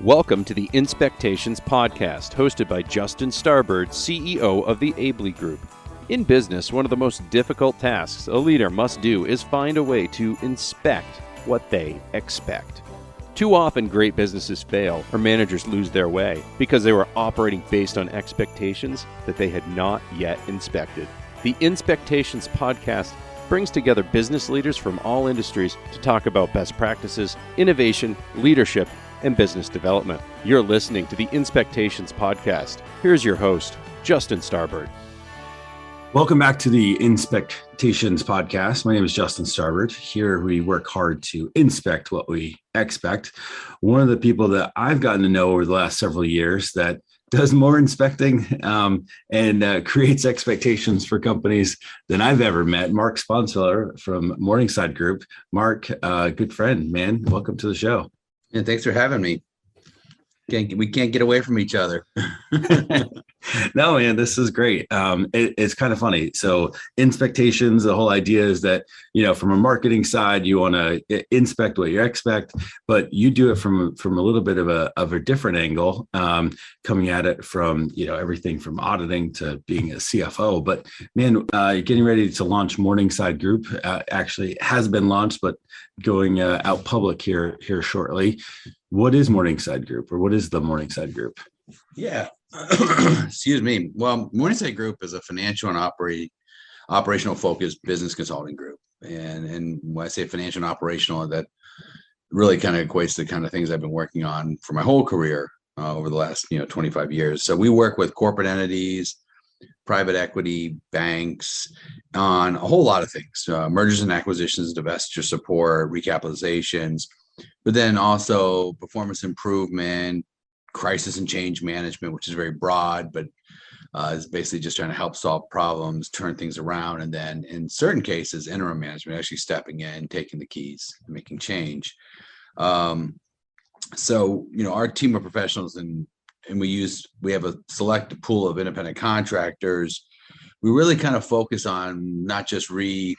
Welcome to the Inspectations Podcast, hosted by Justin Starbird, CEO of the Aebli Group. In business, one of the most difficult tasks a leader must do is find a way to inspect what they expect. Too often, great businesses fail or managers lose their way because they were operating based on expectations that they had not yet inspected. The Inspectations Podcast brings together business leaders from all industries to talk about best practices, innovation, leadership, and business development. You're listening to the Inspectations Podcast. Here's your host, Justin Starbird. Welcome back to the Inspectations Podcast. My name is Justin Starbird. Here we work hard to inspect what we expect. One of the people that I've gotten to know over the last several years that does more inspecting and creates expectations for companies than I've ever met, Mark Sponseller from Morningside Group. Mark, good friend, man. Welcome to the show. And thanks for having me. We can't get away from each other. No, man, this is great. It's kind of funny. So inspectations, the whole idea is that, from a marketing side, you want to inspect what you expect, but you do it from a little bit of a different angle, coming at it from, everything from auditing to being a CFO. But man, getting ready to launch Morningside Group, actually has been launched, but going out public here shortly. What is Morningside Group, or what is the Morningside Group? Yeah. Excuse me. Well, Morningside Group is a financial and operational focused business consulting group. And when I say financial and operational, that really kind of equates to the kind of things I've been working on for my whole career over the last 25 years. So we work with corporate entities, private equity, banks on a whole lot of things, mergers and acquisitions, divestiture support, recapitalizations, but then also performance improvement, crisis and change management, which is very broad, but is basically just trying to help solve problems, turn things around, and then in certain cases, interim management, actually stepping in, taking the keys, and making change. So our team of professionals, and we have a select pool of independent contractors. We really kind of focus on not just redoing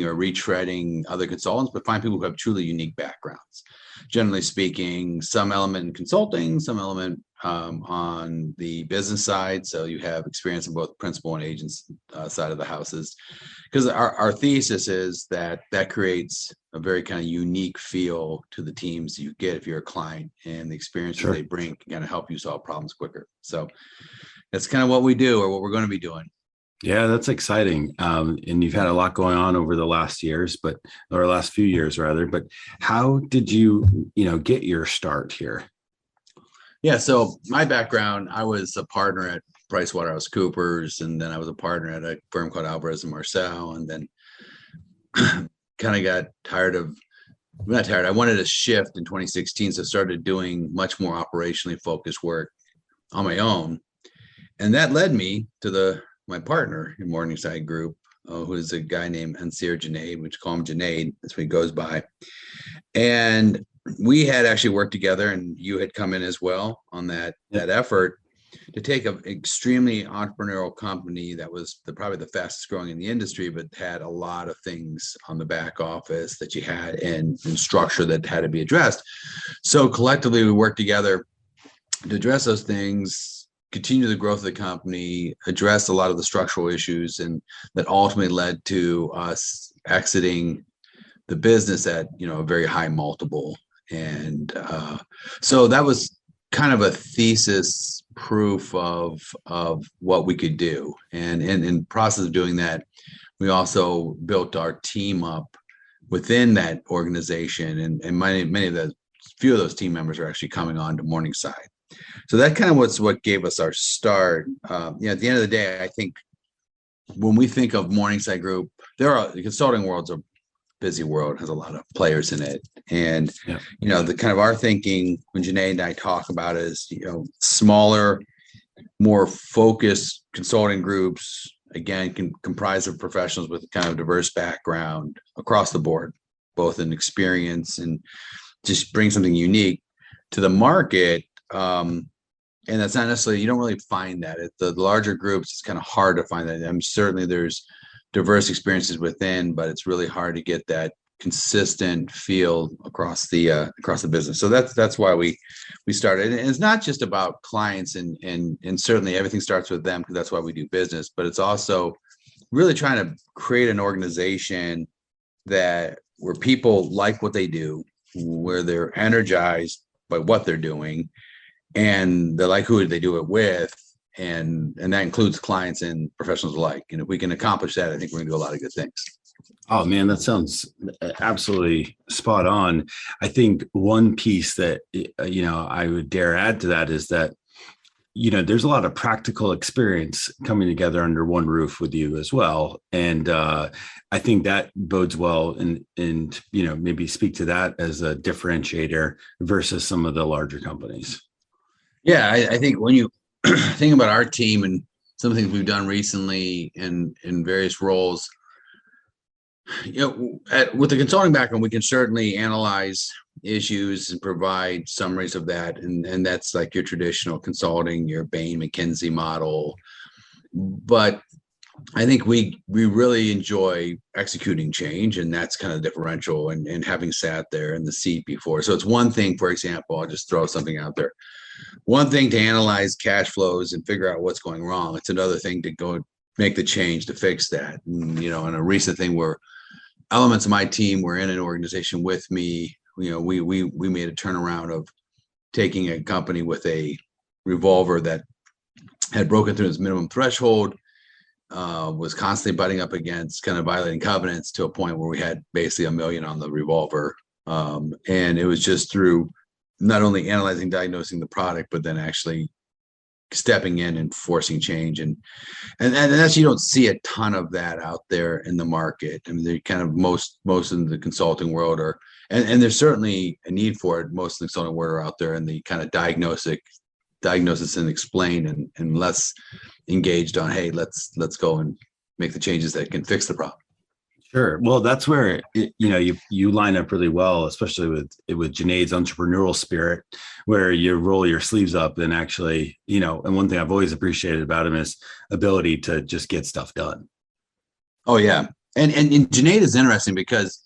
or retreading other consultants, but find people who have truly unique backgrounds. Generally speaking, some element in consulting, some element on the business side. So you have experience in both principal and agents side of the houses. Because our thesis is that creates a very kind of unique feel to the teams you get if you're a client, and the experiences Sure. they bring can kind of help you solve problems quicker. So that's kind of what we do, or what we're going to be doing. Yeah, that's exciting. And you've had a lot going on over the last few years rather, but how did you get your start here? Yeah. So my background, I was a partner at PricewaterhouseCoopers, and then I was a partner at a firm called Alvarez and Marcel, and then kind of got not tired. I wanted to shift in 2016. So started doing much more operationally focused work on my own. And that led me to my partner in Morningside Group, who is a guy named Ansir Junaid, which call him Junaid, that's what he goes by. And we had actually worked together, and you had come in as well on that effort to take an extremely entrepreneurial company that was probably the fastest growing in the industry, but had a lot of things on the back office that you had and structure that had to be addressed. So collectively, we worked together to address those things, continue the growth of the company, address a lot of the structural issues, and that ultimately led to us exiting the business at a very high multiple. And so that was kind of a thesis proof of what we could do. And in the process of doing that, we also built our team up within that organization, and few of those team members are actually coming on to Morningside. So that kind of was what gave us our start. At the end of the day, I think when we think of Morningside Group, the consulting world's a busy world, has a lot of players in it. And, the kind of our thinking when Junaid and I talk about is, smaller, more focused consulting groups, again, can comprise of professionals with a kind of diverse background across the board, both in experience and just bring something unique to the market. And that's not necessarily, you don't really find that at the larger groups. It's kind of hard to find that. Certainly there's diverse experiences within, but it's really hard to get that consistent feel across the business. So that's why we started. And it's not just about clients, and certainly everything starts with them, because that's why we do business. But it's also really trying to create an organization where people like what they do, where they're energized by what they're doing, and they like who they do it with, and that includes clients and professionals alike. And if we can accomplish that, I think we're gonna do a lot of good things. Oh man, that sounds absolutely spot on. I think one piece that I would dare add to that is that there's a lot of practical experience coming together under one roof with you as well, and I think that bodes well. And maybe speak to that as a differentiator versus some of the larger companies. Yeah, I think when you think about our team and some of the things we've done recently in various roles, with the consulting background, we can certainly analyze issues and provide summaries of that. And that's like your traditional consulting, your Bain McKinsey model. But I think we really enjoy executing change, and that's kind of differential, and having sat there in the seat before. So it's one thing, for example, I'll just throw something out there. One thing to analyze cash flows and figure out what's going wrong. It's another thing to go make the change to fix that. And, and a recent thing where elements of my team were in an organization with me, we made a turnaround of taking a company with a revolver that had broken through its minimum threshold, was constantly butting up against kind of violating covenants, to a point where we had basically $1 million on the revolver. And it was just through not only analyzing, diagnosing the product, but then actually stepping in and forcing change. And that's, you don't see a ton of that out there in the market. I mean, they're kind of most in the consulting world and there's certainly a need for it. Most of the consulting world are out there in the kind of diagnosis and explain, and less engaged on, hey, let's go and make the changes that can fix the problem. Sure. Well, that's where you line up really well, especially with Junaid's entrepreneurial spirit, where you roll your sleeves up and actually, and one thing I've always appreciated about him is ability to just get stuff done. Oh yeah. And Junaid is interesting because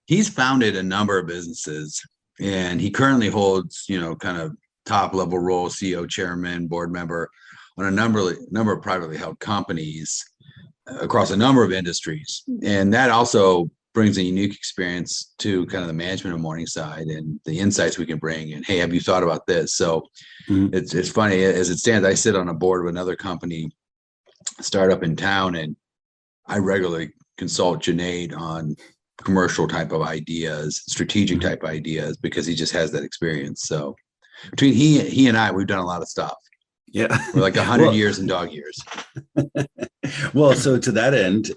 he's founded a number of businesses, and he currently holds, kind of top level role, CEO, chairman, board member on a number of privately held companies across a number of industries. And that also brings a unique experience to kind of the management of Morningside and the insights we can bring. And, hey, have you thought about this? So It's funny, as it stands, I sit on a board of another company, startup in town, and I regularly consult Junaid on commercial type of ideas, strategic type ideas, because he just has that experience. So between he and I, we've done a lot of stuff. Yeah. We're like 100 years in dog years. Well, so to that end,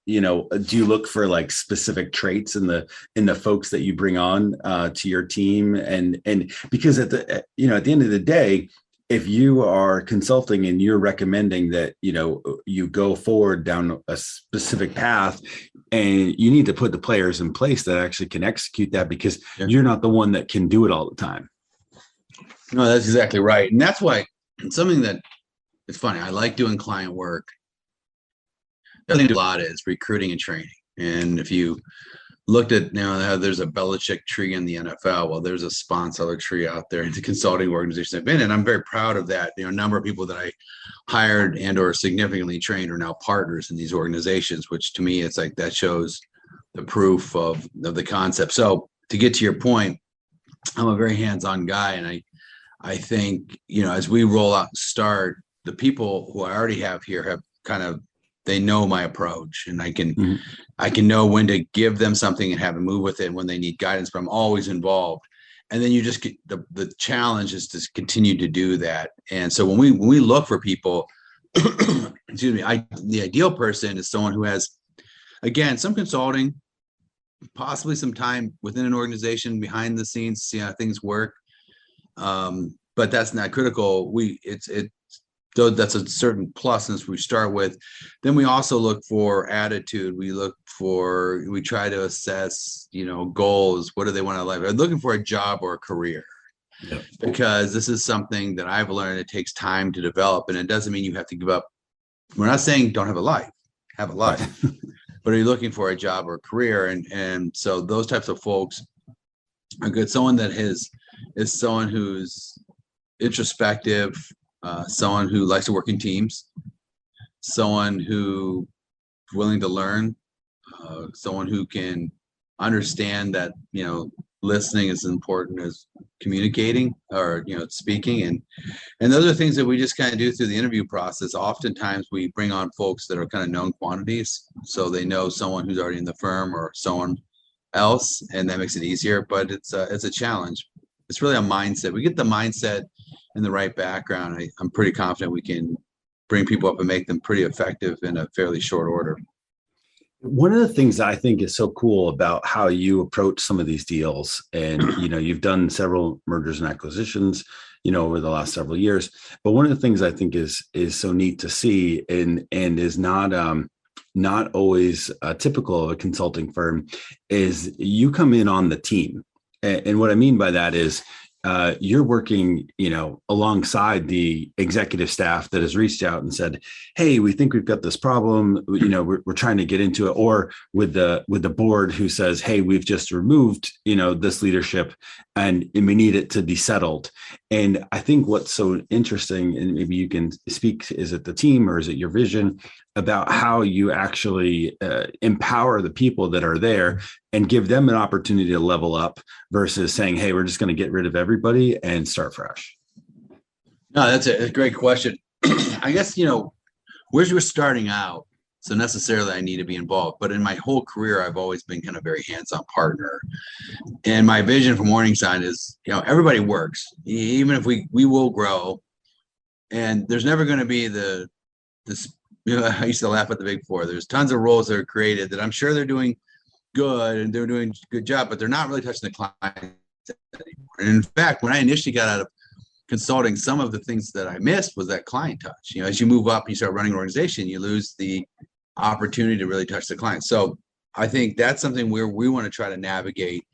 do you look for like specific traits in the folks that you bring on to your team? And because at the end of the day, if you are consulting and you're recommending that, you go forward down a specific path, and you need to put the players in place that actually can execute that, because you're not the one that can do it all the time. No, that's exactly right. And that's why something that it's funny, I like doing client work. The other thing a lot is recruiting and training. And if you looked at how there's a Belichick tree in the NFL, well, there's a Sponseller tree out there in the consulting organization I've been in. I'm very proud of that. A number of people that I hired and or significantly trained are now partners in these organizations, which to me, it's like that shows the proof of the concept. So to get to your point, I'm a very hands-on guy, and I think, as we roll out and start, the people who I already have here have kind of, they know my approach, and I can know when to give them something and have them move with it when they need guidance, but I'm always involved. And then you just get the challenge is to continue to do that. And so when we look for people, excuse me, the ideal person is someone who has, again, some consulting, possibly some time within an organization behind the scenes to see how things work. But that's not critical. Though that's a certain pluses we start with. Then we also look for attitude. We try to assess, goals. What do they want to live? I'm looking for a job or a career, because this is something that I've learned. It takes time to develop, and it doesn't mean you have to give up. We're not saying don't have a life, have a life. but are you looking for a job or career? And so those types of folks are good. Someone that is someone who's introspective, someone who likes to work in teams, someone who is willing to learn, someone who can understand that, listening is important as communicating or, speaking. And those are things that we just kind of do through the interview process. Oftentimes we bring on folks that are kind of known quantities. So they know someone who's already in the firm or someone else, and that makes it easier, but it's a challenge. It's really a mindset. We get the mindset and the right background. I'm pretty confident we can bring people up and make them pretty effective in a fairly short order. One of the things that I think is so cool about how you approach some of these deals, and you've done several mergers and acquisitions, over the last several years. But one of the things I think is so neat to see, and is not always typical of a consulting firm, is you come in on the team. And what I mean by that is you're working, alongside the executive staff that has reached out and said, hey, we think we've got this problem, we're trying to get into it, or with the board who says, hey, we've just removed, this leadership and we need it to be settled. And I think what's so interesting, and maybe you can speak, is it the team or is it your vision about how you actually empower the people that are there and give them an opportunity to level up versus saying, hey, we're just going to get rid of everybody and start fresh? No, that's a great question. I guess, we're starting out, so necessarily I need to be involved. But in my whole career, I've always been kind of very hands-on partner. And my vision for Morningside is, everybody works, even if we will grow. And there's never going to be this. I used to laugh at the Big Four. There's tons of roles that are created that I'm sure they're doing good and they're doing a good job, but they're not really touching the client anymore. And in fact, when I initially got out of consulting, some of the things that I missed was that client touch. As you move up, you start running an organization, you lose the opportunity to really touch the client. So I think that's something where we want to try to navigate.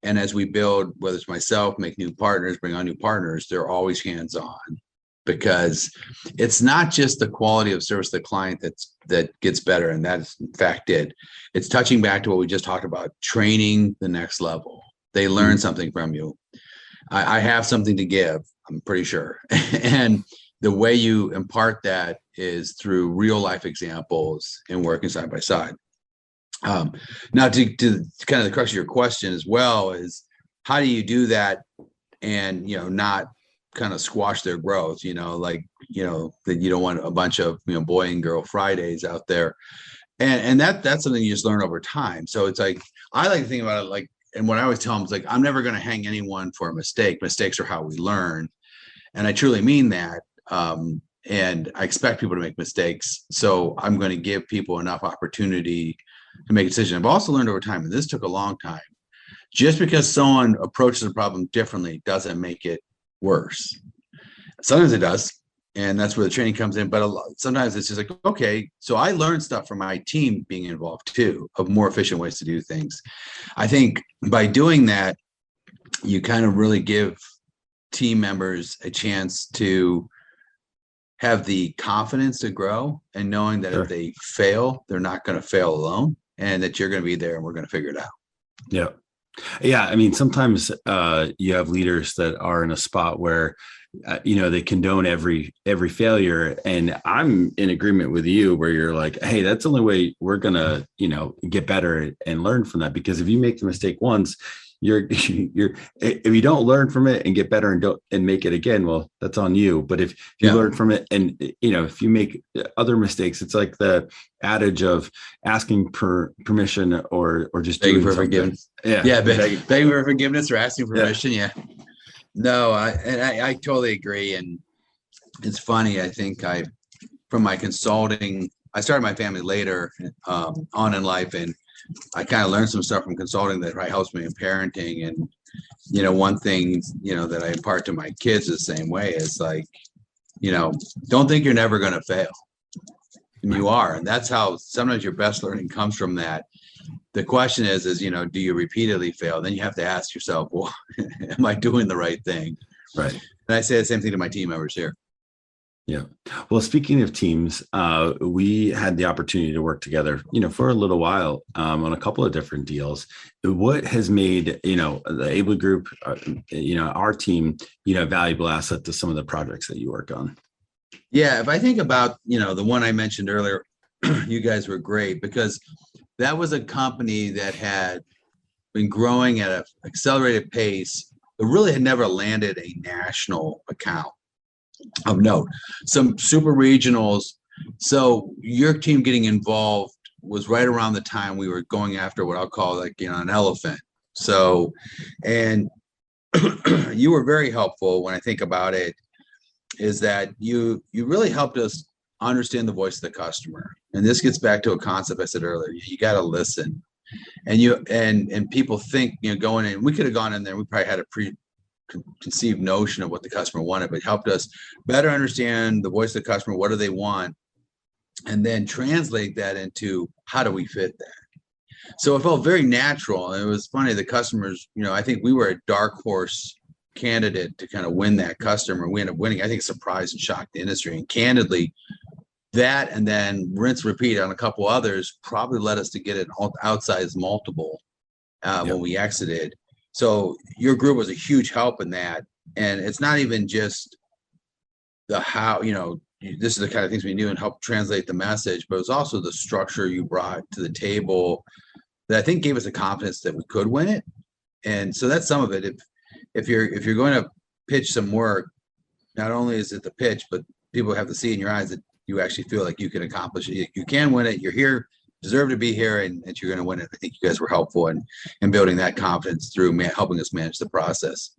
And as we build, whether it's myself, make new partners, bring on new partners, they're always hands-on. Because it's not just the quality of service to the client that gets better, and that's in fact it. It's touching back to what we just talked about, training the next level. They learn something from you. I have something to give, I'm pretty sure. And the way you impart that is through real life examples and working side by side. Now to kind of the crux of your question as well is, how do you do that and not kind of squash their growth, that you don't want a bunch of boy and girl Fridays out there, and that's something you just learn over time. So it's like, I like to think about it like, and what I always tell them is like, I'm never going to hang anyone for a mistake. Mistakes are how we learn, and I truly mean that. And I expect people to make mistakes, so I'm going to give people enough opportunity to make a decision. I've also learned over time, and this took a long time. Just because someone approaches a problem differently doesn't make it worse. Sometimes it does, and that's where the training comes in. But sometimes it's just like, okay, so I learned stuff from my team being involved too, of more efficient ways to do things. I think by doing that, you kind of really give team members a chance to have the confidence to grow, and knowing that if they fail, they're not going to fail alone, and that you're going to be there and we're going to figure it out. Yeah. Yeah. I mean, sometimes you have leaders that are in a spot where, they condone every failure. And I'm in agreement with you where you're like, hey, that's the only way we're going to, get better and learn from that. Because if you make the mistake once, if you don't learn from it and get better and make it again, well, that's on you. But if you learn from it and, if you make other mistakes, it's like the adage of asking permission or just begging doing for forgiveness. Begging for forgiveness or asking permission. Yeah. No, I totally agree. And it's funny. I think from my consulting, I started my family later on in life, and I kind of learned some stuff from consulting that helps me in parenting. And, one thing, that I impart to my kids the same way is like, don't think you're never going to fail. And you are. And that's how sometimes your best learning comes from that. The question is, do you repeatedly fail? Then you have to ask yourself, well, am I doing the right thing? Right. And I say the same thing to my team members here. Yeah. Well, speaking of teams, we had the opportunity to work together, for a little while on a couple of different deals. What has made, the Aebli Group, our team, a valuable asset to some of the projects that you work on? Yeah. If I think about, the one I mentioned earlier, you guys were great because that was a company that had been growing at an accelerated pace, but really had never landed a national account of note. Some super regionals. So your team getting involved was right around the time we were going after what I'll call an elephant. So, and you were very helpful when I think about it, is that you really helped us understand the voice of the customer. And this gets back to a concept I said earlier. You got to listen. And people think, going in, we could have gone in there, we probably had a preconceived notion of what the customer wanted, but helped us better understand the voice of the customer. What do they want? And then translate that into how do we fit that? So it felt very natural. And it was funny. The customers, I think we were a dark horse candidate to kind of win that customer. We ended up winning. I think surprised and shocked the industry. And candidly, that and then rinse repeat on a couple others probably led us to get an outsized multiple when we exited. So your group was a huge help in that. And it's not even just the how, this is the kind of things we knew and help translate the message, but it was also the structure you brought to the table that I think gave us the confidence that we could win it. And so that's some of it. If you're going to pitch some work, not only is it the pitch, but people have to see in your eyes that you actually feel like you can accomplish it. You can win it. You're here, deserve to be here, and that you're going to win it. I think you guys were helpful in building that confidence through helping us manage the process.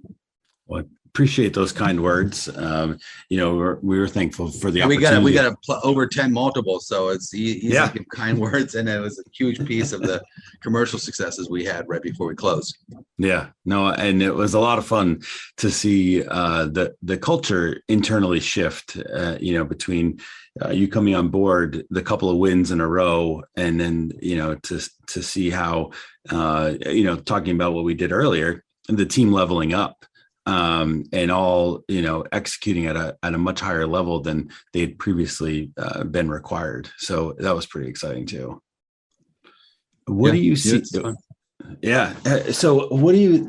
Well, appreciate those kind words. We were thankful for the opportunity. We got over 10 multiples, so it's easy to give kind words, and it was a huge piece of the commercial successes we had right before we closed. Yeah, no, and it was a lot of fun to see the culture internally shift. Between you coming on board, the couple of wins in a row, and then to see how talking about what we did earlier, the team leveling up. And all, executing at a much higher level than they had previously been required. So that was pretty exciting too. What do you see? Yeah. So what do you,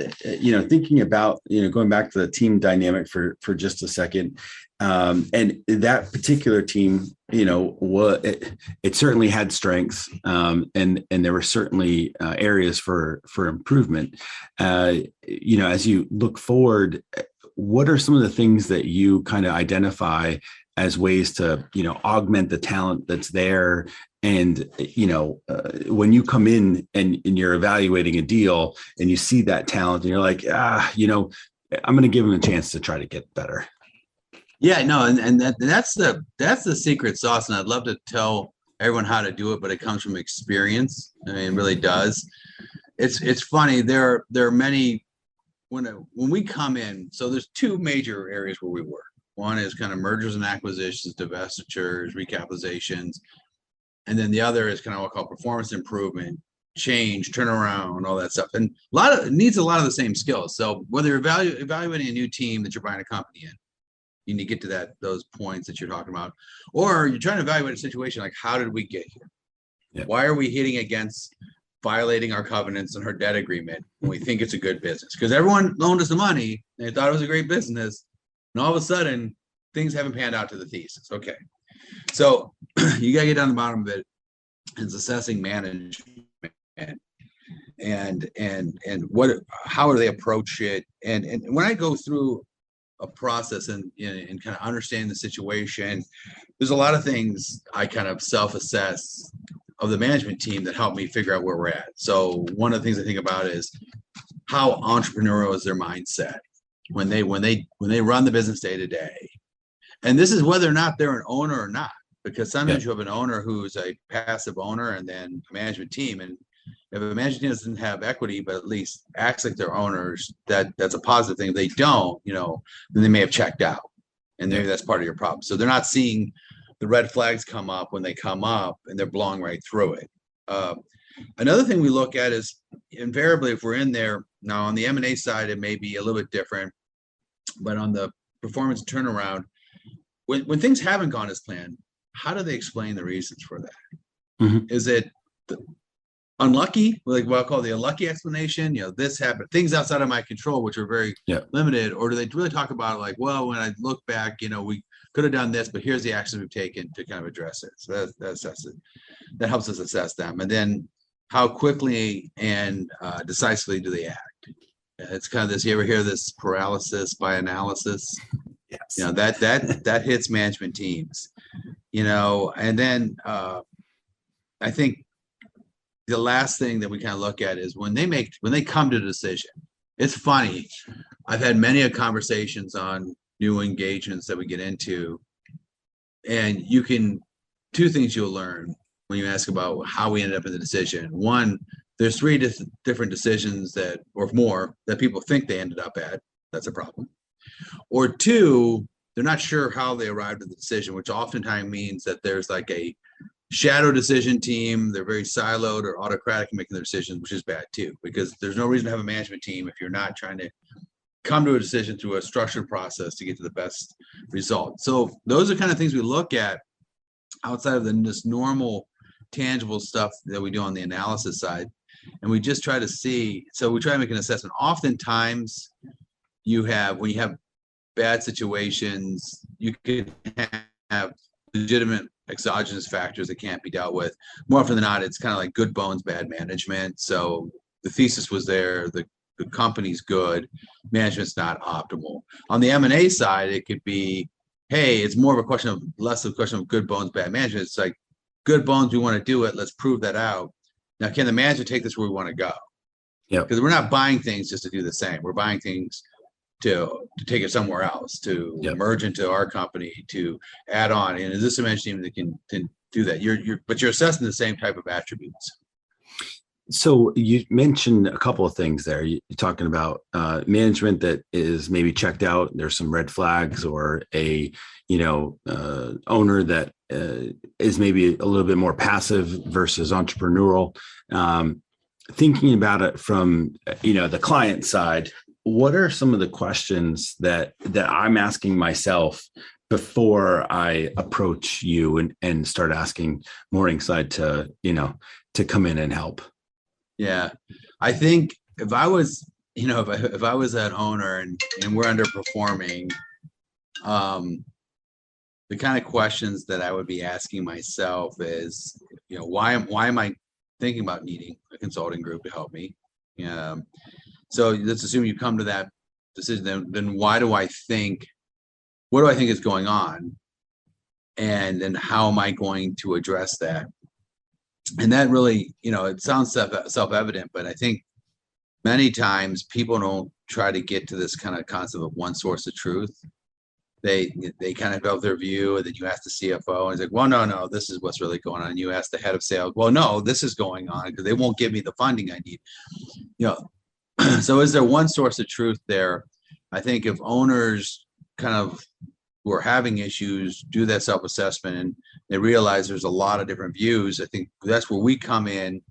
thinking about, going back to the team dynamic for just a second, and that particular team, it certainly had strengths, and there were certainly areas for improvement. As you look forward, what are some of the things that you kind of identify as ways to, augment the talent that's there? And, when you come in and you're evaluating a deal and you see that talent and you're like, I'm going to give them a chance to try to get better. Yeah, no, and that's the secret sauce. And I'd love to tell everyone how to do it, but it comes from experience. I mean, it really does. It's funny. There are many when we come in. So there's two major areas where we work. One is kind of mergers and acquisitions, divestitures, recapitalizations. And then the other is kind of what I call performance improvement, change, turnaround, all that stuff. And it needs a lot of the same skills. So whether you're evaluating a new team that you're buying a company in, you need to get to those points that you're talking about. Or you're trying to evaluate a situation like, how did we get here? Yeah. Why are we hitting against violating our covenants and our debt agreement when we think it's a good business? Because everyone loaned us the money and they thought it was a great business. And all of a sudden, things haven't panned out to the thesis. Okay. So you got to get down the bottom of it. It's assessing management and how do they approach it? And when I go through a process and kind of understand the situation, there's a lot of things I kind of self-assess of the management team that help me figure out where we're at. So one of the things I think about is how entrepreneurial is their mindset when they run the business day to day. And this is whether or not they're an owner or not, because sometimes you have an owner who's a passive owner and then a management team. And if a management team doesn't have equity, but at least acts like they're owners, that's a positive thing. If they don't, then they may have checked out, and maybe that's part of your problem. So they're not seeing the red flags come up when they come up, and they're blowing right through it. Another thing we look at is invariably, if we're in there now on the M&A side, it may be a little bit different, but on the performance turnaround, when things haven't gone as planned, how do they explain the reasons for that? Mhm. Is it unlucky, like what I call the unlucky explanation? This happened, things outside of my control, which are very limited, or do they really talk about it like, well, when I look back, we could have done this, but here's the actions we've taken to kind of address it. So that helps us assess them, and then how quickly and decisively do they act? It's kind of this. You ever hear this paralysis by analysis? Yes. That hits management teams. And then I think the last thing that we kind of look at is when they come to a decision. It's funny. I've had many conversations on new engagements that we get into, and two things you'll learn when you ask about how we ended up in the decision. One, there's three different decisions or more that people think they ended up at. That's a problem. Or two, they're not sure how they arrived at the decision, which oftentimes means that there's like a shadow decision team. They're very siloed or autocratic in making their decisions, which is bad too, because there's no reason to have a management team if you're not trying to come to a decision through a structured process to get to the best result. So those are kind of things we look at outside of this normal tangible stuff that we do on the analysis side. And we just try to see, so we try to make an assessment. Oftentimes when you have bad situations, you could have legitimate exogenous factors that can't be dealt with. More often than not, it's kind of like good bones, bad management. So the thesis was there, the company's good, management's not optimal. On the M&A side, it could be, hey, it's more of less of a question of good bones, bad management. It's like, good bones, we want to do it, let's prove that out. Now, can the manager take this where we want to go? Yeah. Because we're not buying things just to do the same. We're buying things to take it somewhere else, to merge into our company, to add on. And is this a management team that can do that? But you're assessing the same type of attributes. So you mentioned a couple of things there. You're talking about management that is maybe checked out. There's some red flags, or a owner that is maybe a little bit more passive versus entrepreneurial. Thinking about it from the client side, what are some of the questions that I'm asking myself before I approach you and start asking Morningside to come in and help? Yeah, I think if I was, if I was that owner and we're underperforming, the kind of questions that I would be asking myself is, why am I thinking about needing a consulting group to help me? So let's assume you come to that decision. Then what do I think is going on? And then how am I going to address that? And that really, it sounds self-evident, but I think many times people don't try to get to this kind of concept of one source of truth. They kind of develop their view, and then you ask the CFO, and he's like, well, no, this is what's really going on. And you ask the head of sales, well, no, this is going on because they won't give me the funding I need. So is there one source of truth there? I think if owners kind of who are having issues do that self-assessment and they realize there's a lot of different views, I think that's where we come in and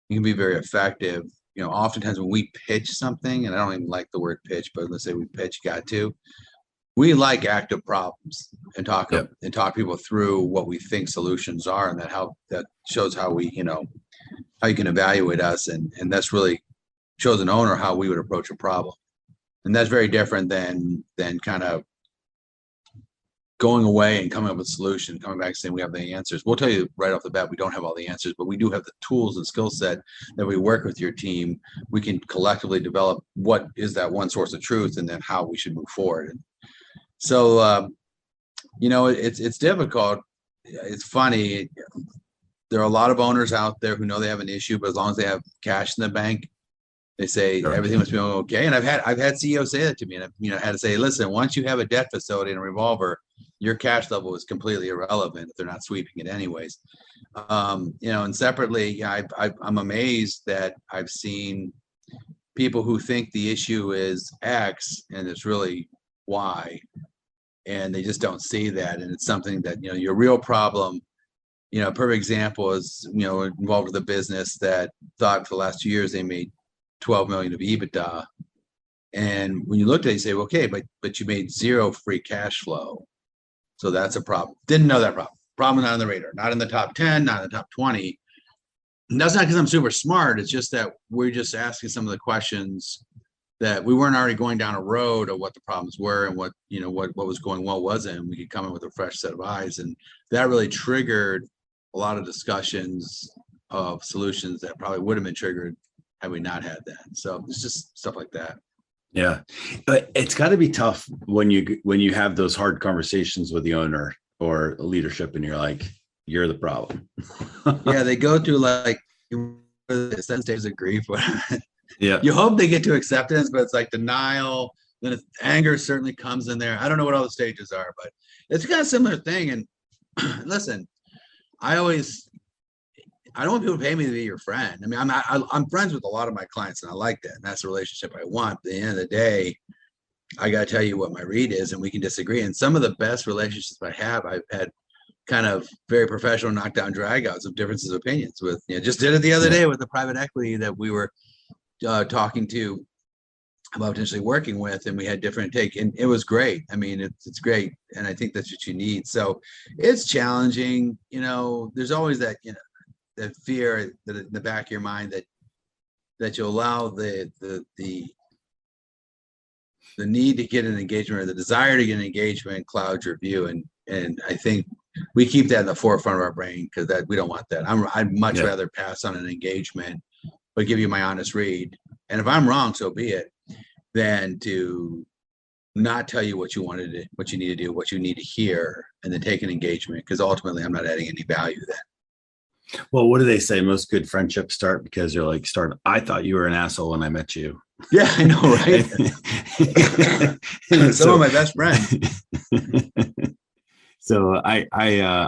can be very effective. Oftentimes when we pitch something, and I don't even like the word pitch, but let's say we pitch, we like active problems and talk people through what we think solutions are, and that shows how we, how you can evaluate us, and that's really shows an owner how we would approach a problem. And that's very different than kind of going away and coming up with a solution, coming back and saying we have the answers. We'll tell you right off the bat, we don't have all the answers, but we do have the tools and skill set that we work with your team. We can collectively develop what is that one source of truth and then how we should move forward. And so, it's difficult. It's funny. There are a lot of owners out there who know they have an issue, but as long as they have cash in the bank, they say everything must be okay. And I've had CEOs say that to me, and I had to say, listen, once you have a debt facility and a revolver, your cash level is completely irrelevant if they're not sweeping it anyways. And separately, I'm amazed that I've seen people who think the issue is X and it's really Y, and they just don't see that. And it's something that, your real problem, a perfect example is, involved with a business that thought for the last 2 years they made 12 million of EBITDA. And when you looked at it, you say, well, okay, but you made zero free cash flow. So that's a problem. Didn't know that problem. Problem not on the radar, not in the top 10, not in the top 20. And that's not because I'm super smart. It's just that we're just asking some of the questions that we weren't already going down a road of what the problems were and what was going well wasn't. And we could come in with a fresh set of eyes. And that really triggered a lot of discussions of solutions that probably would have been triggered had we not had that. So it's just stuff like that. Yeah, but it's got to be tough when you have those hard conversations with the owner or leadership, and you're like, you're the problem. Yeah, they go through like 7 stages of grief. Yeah, you hope they get to acceptance, but it's like denial. Then anger certainly comes in there. I don't know what all the stages are, but it's got a similar thing. And listen, I don't want people to pay me to be your friend. I mean, I'm friends with a lot of my clients, and I like that. And that's the relationship I want. But at the end of the day, I got to tell you what my read is, and we can disagree. And some of the best relationships I have, I've had kind of very professional knockdown dragouts of differences of opinions with. Just did it the other day with the private equity that we were talking to about potentially working with, and we had different take, and it was great. I mean, it's great, and I think that's what you need. So it's challenging. There's always that that fear that in the back of your mind that you allow the need to get an engagement or the desire to get an engagement clouds your view, and I think we keep that in the forefront of our brain because that we don't want that. I'd much rather pass on an engagement but give you my honest read, and if I'm wrong, so be it, than to not tell you what you wanted to, what you need to do, what you need to hear, and then take an engagement, because ultimately I'm not adding any value then. Well, what do they say? Most good friendships start because you're like, I thought you were an asshole when I met you. Yeah, I know, right? Some of my best friends. So I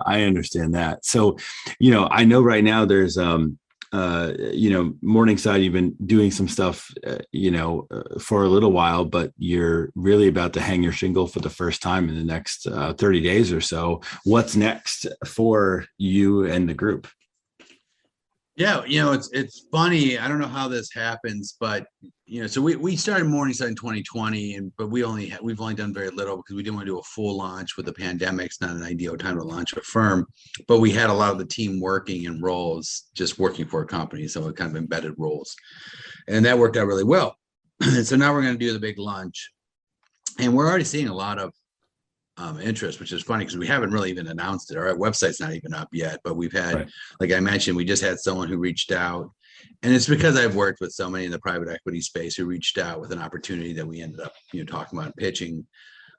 understand that. So, I know right now there's, Morningside, you've been doing some stuff, for a little while, but you're really about to hang your shingle for the first time in the next 30 days or so. What's next for you and the group? Yeah, it's funny. I don't know how this happens, but so we started Morningside in 2020, but we've only done very little because we didn't want to do a full launch with the pandemic. It's not an ideal time to launch a firm, but we had a lot of the team working in roles, just working for a company, so it kind of embedded roles, and that worked out really well. And so now we're going to do the big launch, and we're already seeing a lot of interest, which is funny because we haven't really even announced it. Our website's not even up yet, but we've had, right, like I mentioned, we just had someone who reached out, and it's because I've worked with so many in the private equity space who reached out with an opportunity that we ended up, talking about pitching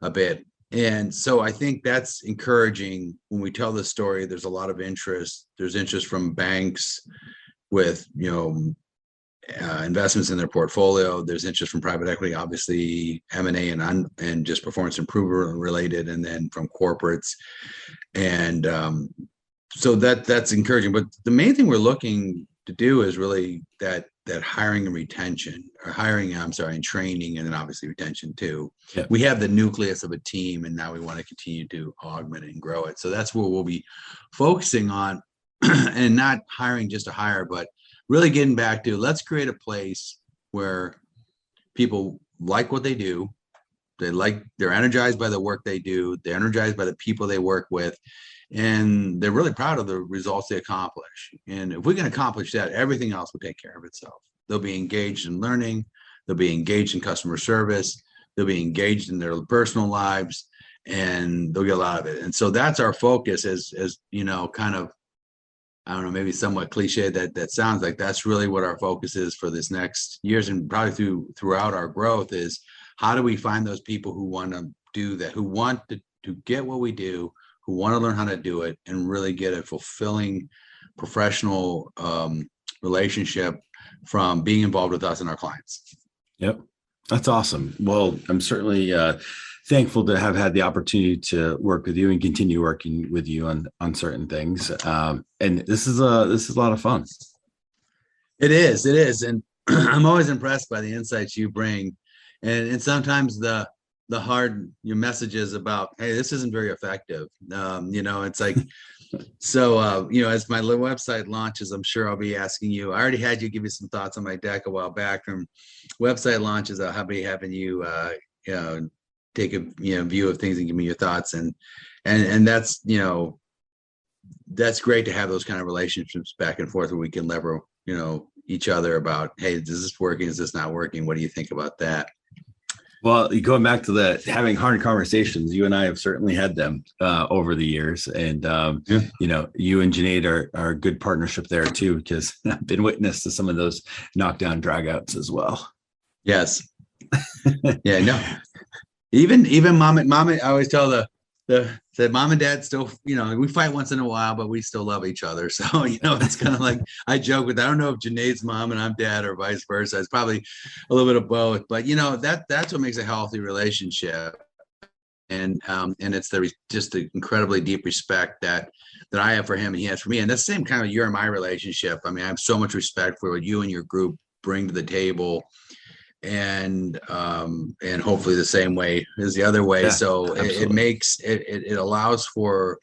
a bit. And so I think that's encouraging when we tell the story. There's a lot of interest. There's interest from banks with, investments in their portfolio. There's interest from private equity, obviously M&A and just performance improvement related, and then from corporates. And so that's encouraging. But the main thing we're looking to do is really that hiring and retention, or and training, and then obviously retention too. Yeah. We have the nucleus of a team, and now we want to continue to augment and grow it. So that's where we'll be focusing on, and not hiring just to hire, but really getting back to, let's create a place where people like what they do. They're energized by the work they do. They're energized by the people they work with, and they're really proud of the results they accomplish. And if we can accomplish that, everything else will take care of itself. They'll be engaged in learning. They'll be engaged in customer service. They'll be engaged in their personal lives, and they'll get a lot of it. And so that's our focus as kind of, I don't know, maybe somewhat cliche that sounds like, that's really what our focus is for this next years, and probably throughout our growth, is how do we find those people who want to do that, who want to get what we do, who want to learn how to do it, and really get a fulfilling professional relationship from being involved with us and our clients. Yep. That's awesome. Well, I'm certainly thankful to have had the opportunity to work with you and continue working with you on certain things. And this is a lot of fun. It is. And I'm always impressed by the insights you bring. And sometimes the hard messages about, hey, this isn't very effective. It's like, so, as my website launches, I'm sure I'll be asking you. I already had you give me some thoughts on my deck a while back. From website launches, I'll be having you, take a view of things and give me your thoughts, and that's that's great to have those kind of relationships back and forth where we can lever each other about, hey, is this working? Is this not working? What do you think about that? Well, going back to having hard conversations, you and I have certainly had them over the years. And, you and Junaid are a good partnership there too, because I've been witness to some of those knockdown dragouts as well. Yes. Yeah, no. Even mom, I always tell the mom and dad still, we fight once in a while, but we still love each other. So, it's kind of like, I joke with, I don't know if Junaid's mom and I'm dad or vice versa. It's probably a little bit of both, but that's what makes a healthy relationship. And it's just the incredibly deep respect that I have for him and he has for me. And that's the same kind of you and my relationship. I mean, I have so much respect for what you and your group bring to the table, and hopefully the same way as the other way. Yeah, so it makes it allows for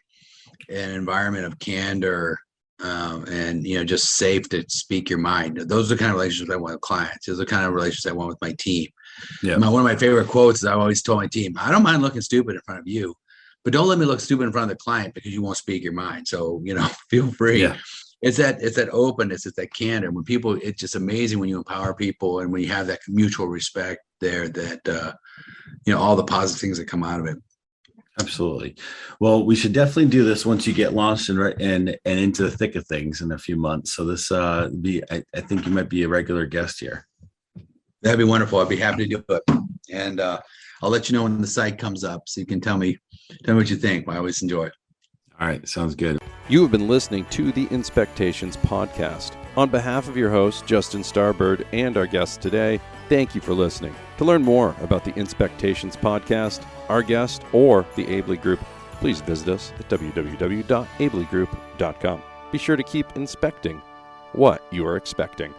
an environment of candor, and just safe to speak your mind. Those are the kind of relationships I want with clients. Those are the kind of relationships I want with my team. Yeah. One of my favorite quotes is I've always told my team, I don't mind looking stupid in front of you, but don't let me look stupid in front of the client because you won't speak your mind. So, feel free. Yeah. It's that openness, it's that candor. When people, it's just amazing when you empower people and when you have that mutual respect there, that all the positive things that come out of it. Absolutely. Well, we should definitely do this once you get launched and into the thick of things in a few months. So this I think you might be a regular guest here. That'd be wonderful. I'd be happy to do it. And I'll let you know when the site comes up so you can tell me what you think. I always enjoy it. All right. Sounds good. You have been listening to the Inspectations Podcast. On behalf of your host, Justin Starbird, and our guests today, thank you for listening. To learn more about the Inspectations Podcast, our guest, or the Aebli Group, please visit us at www.aebligroup.com. Be sure to keep inspecting what you are expecting.